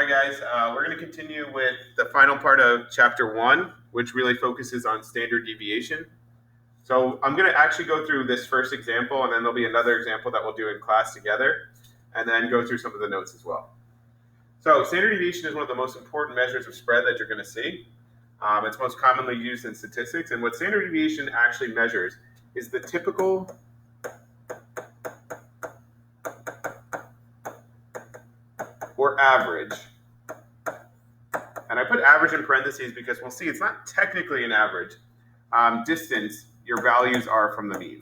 Hi guys, we're going to continue with the final part of chapter 1, which really focuses on standard deviation. So I'm going to actually go through this first example, and then there'll be another example that we'll do in class together, and then go through some of the notes as well. So standard deviation is one of the most important measures of spread that you're going to see. It's most commonly used in statistics, and what standard deviation actually measures is the typical or average. And I put average in parentheses because we'll see it's not technically an average distance your values are from the mean.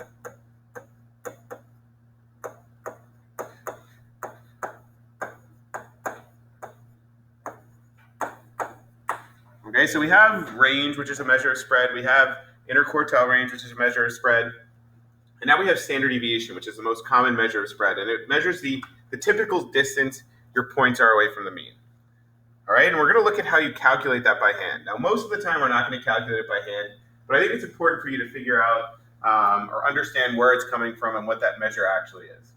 Okay, so we have range, which is a measure of spread. We have interquartile range, which is a measure of spread. And now we have standard deviation, which is the most common measure of spread. And it measures the typical distance your points are away from the mean. All right, and we're going to look at how you calculate that by hand. Now, most of the time, we're not going to calculate it by hand, but I think it's important for you to figure out or understand where it's coming from and what that measure actually is.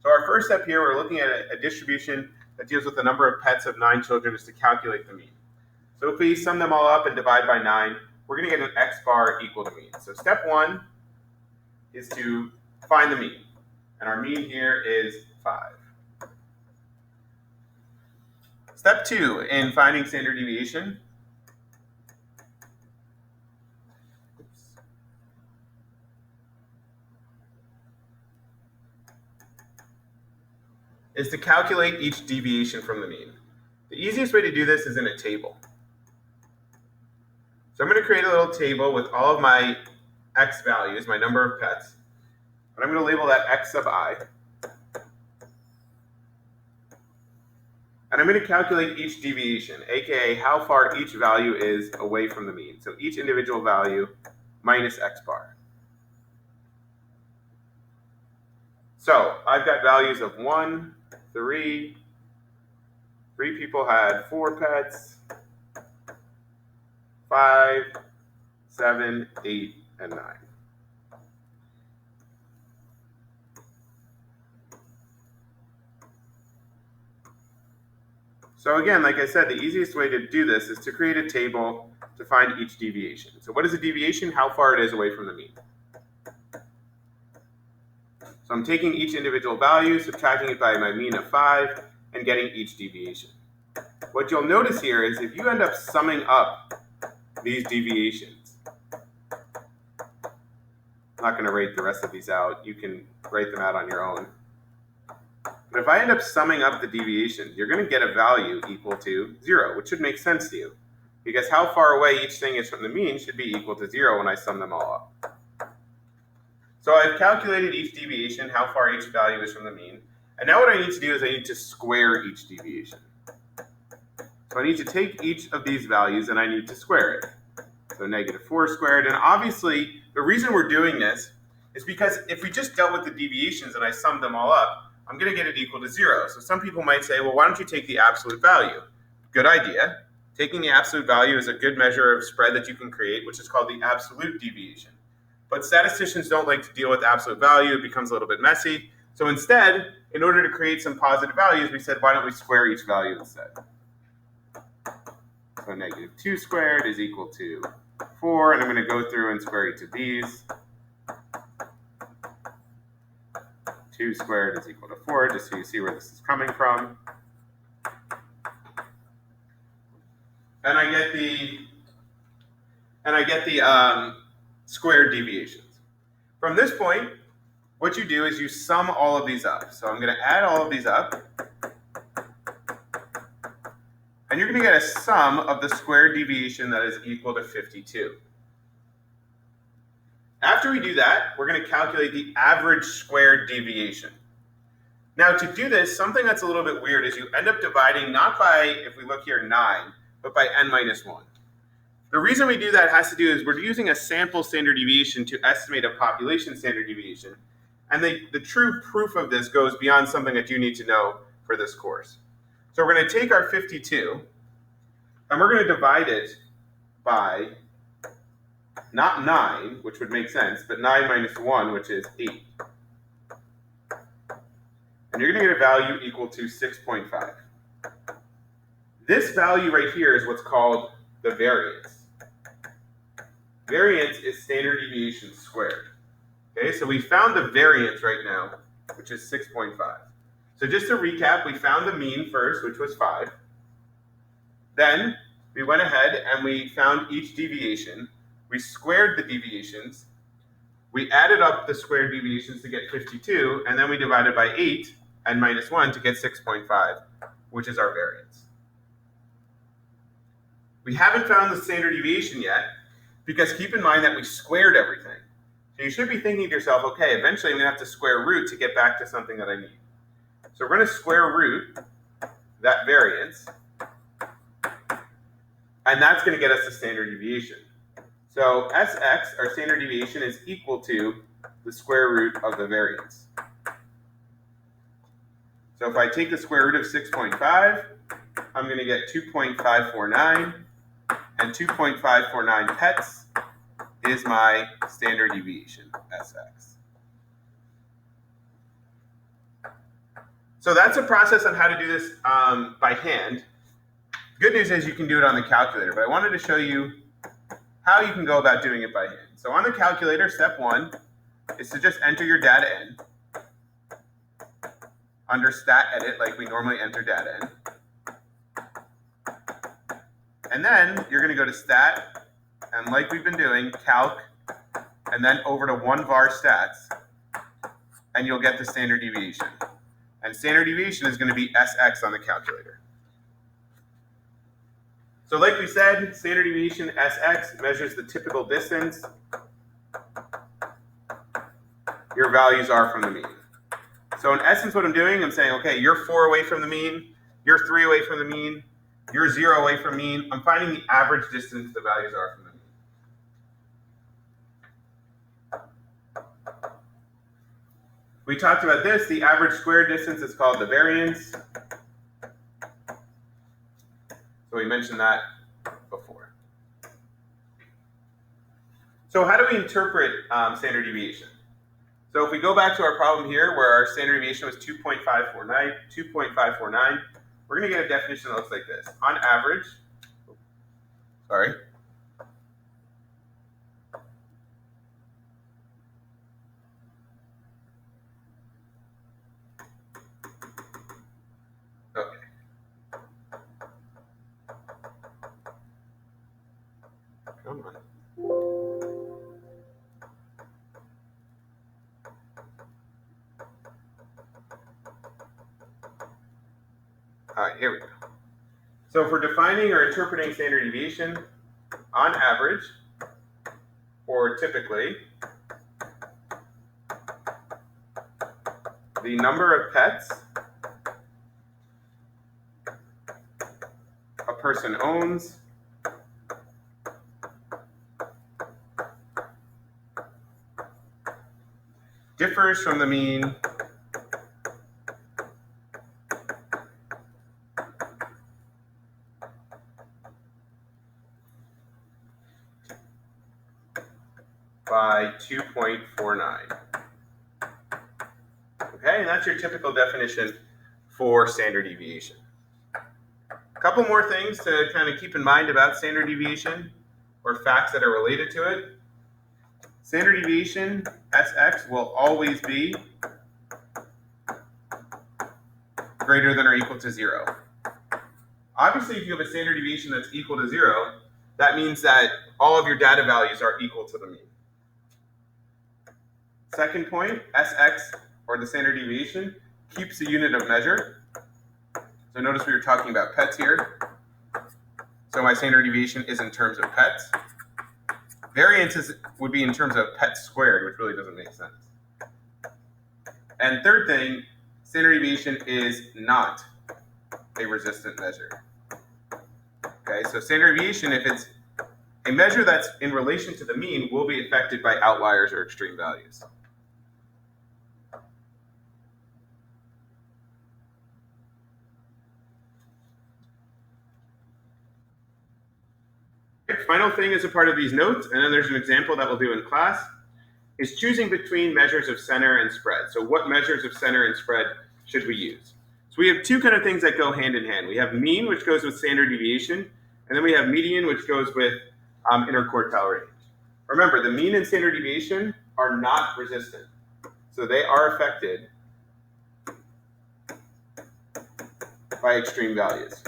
So our first step here, we're looking at a distribution that deals with the number of pets of 9 children is to calculate the mean. So if we sum them all up and divide by 9, we're going to get an x bar equal to mean. So step 1 is to find the mean, and our mean here is 5. Step 2 in finding standard deviation is to calculate each deviation from the mean. The easiest way to do this is in a table. So I'm going to create a little table with all of my x values, my number of pets, and I'm going to label that x sub I. And I'm going to calculate each deviation, aka how far each value is away from the mean. So each individual value minus x bar. So I've got values of 1, 3 people had 4 pets, 5, 7, 8, and 9. So again, like I said, the easiest way to do this is to create a table to find each deviation. So what is a deviation? How far it is away from the mean. So I'm taking each individual value, subtracting it by my mean of 5, and getting each deviation. What you'll notice here is if you end up summing up these deviations, I'm not going to write the rest of these out. You can write them out on your own. But if I end up summing up the deviations, you're going to get a value equal to 0, which should make sense to you. Because how far away each thing is from the mean should be equal to 0 when I sum them all up. So I've calculated each deviation, how far each value is from the mean. And now what I need to do is I need to square each deviation. So I need to take each of these values and I need to square it. So -4 squared. And obviously, the reason we're doing this is because if we just dealt with the deviations and I summed them all up, I'm going to get it equal to 0. So some people might say, well, why don't you take the absolute value? Good idea. Taking the absolute value is a good measure of spread that you can create, which is called the absolute deviation. But statisticians don't like to deal with absolute value. It becomes a little bit messy. So instead, in order to create some positive values, we said, why don't we square each value instead? So -2 squared is equal to 4, and I'm going to go through and square each of these. 2 squared is equal to 4, just so you see where this is coming from. And I get the squared deviations. From this point, what you do is you sum all of these up. So I'm going to add all of these up. And you're going to get a sum of the squared deviation that is equal to 52. After we do that, we're going to calculate the average squared deviation. Now, to do this, something that's a little bit weird is you end up dividing not by, if we look here, 9, but by n-1. The reason we do that has to do is we're using a sample standard deviation to estimate a population standard deviation. And the true proof of this goes beyond something that you need to know for this course. So we're going to take our 52, and we're going to divide it by not 9, which would make sense, but 9 minus 1, which is 8. And you're going to get a value equal to 6.5. This value right here is what's called the variance. Variance is standard deviation squared. Okay, so we found the variance right now, which is 6.5. So just to recap, we found the mean first, which was 5. Then we went ahead and we found each deviation. We squared the deviations. We added up the squared deviations to get 52, and then we divided by 8 and minus 1 to get 6.5, which is our variance. We haven't found the standard deviation yet, because keep in mind that we squared everything. So you should be thinking to yourself, okay, eventually I'm going to have to square root to get back to something that I need. So we're going to square root that variance, and that's going to get us the standard deviation. So Sx, our standard deviation, is equal to the square root of the variance. So if I take the square root of 6.5, I'm going to get 2.549, and 2.549 pets is my standard deviation, Sx. So that's a process on how to do this by hand. The good news is you can do it on the calculator, but I wanted to show you how you can go about doing it by hand. So on the calculator, step 1 is to just enter your data in under stat edit, like we normally enter data in. And then you're going to go to stat, and like we've been doing, calc, and then over to 1var stats, and you'll get the standard deviation. And standard deviation is going to be Sx on the calculator. So like we said, standard deviation Sx measures the typical distance your values are from the mean. So in essence what I'm doing, I'm saying, okay, you're 4 away from the mean, you're 3 away from the mean, you're 0 away from mean. I'm finding the average distance the values are from the mean. We talked about this. The average square distance is called the variance. So we mentioned that before. So how do we interpret standard deviation? So if we go back to our problem here where our standard deviation was 2.549, we're going to get a definition that looks like this. On average, sorry. Okay. Come on. All right, here we go. So if we're defining or interpreting standard deviation, on average, or typically, the number of pets a person owns differs from the mean by 2.49. Okay, and that's your typical definition for standard deviation. A couple more things to kind of keep in mind about standard deviation or facts that are related to it. Standard deviation, Sx, will always be greater than or equal to 0. Obviously, if you have a standard deviation that's equal to 0, that means that all of your data values are equal to the mean. Second point, Sx, or the standard deviation, keeps the unit of measure. So notice we were talking about pets here. So my standard deviation is in terms of pets. Variance would be in terms of pets squared, which really doesn't make sense. And third thing, standard deviation is not a resistant measure. Okay, so standard deviation, if it's a measure that's in relation to the mean, will be affected by outliers or extreme values. Final thing as a part of these notes, and then there's an example that we'll do in class, is choosing between measures of center and spread. So what measures of center and spread should we use? So we have two kind of things that go hand in hand. We have mean, which goes with standard deviation, and then we have median, which goes with interquartile range. Remember, the mean and standard deviation are not resistant. So they are affected by extreme values.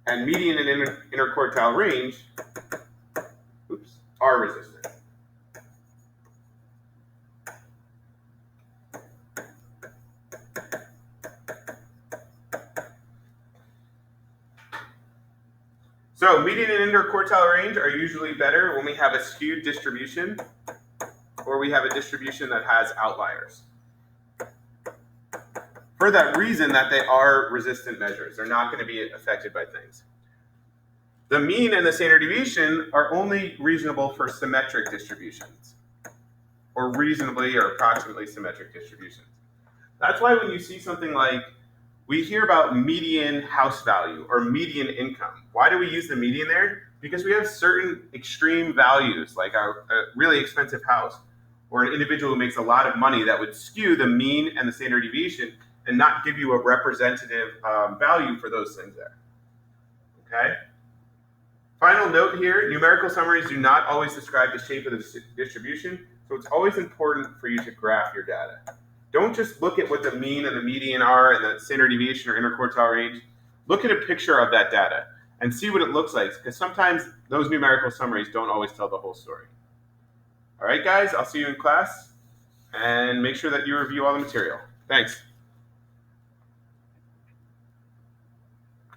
And median and interquartile range are resistant. So median and interquartile range are usually better when we have a skewed distribution or we have a distribution that has outliers. For that reason that they are resistant measures. They're not going to be affected by things. The mean and the standard deviation are only reasonable for symmetric distributions, or reasonably or approximately symmetric distributions. That's why when you see something like, we hear about median house value or median income. Why do we use the median there? Because we have certain extreme values, like a really expensive house, or an individual who makes a lot of money that would skew the mean and the standard deviation and not give you a representative value for those things there. Okay? Final note here, numerical summaries do not always describe the shape of the distribution, so it's always important for you to graph your data. Don't just look at what the mean and the median are and the standard deviation or interquartile range. Look at a picture of that data and see what it looks like, because sometimes those numerical summaries don't always tell the whole story. All right, guys, I'll see you in class, and make sure that you review all the material. Thanks.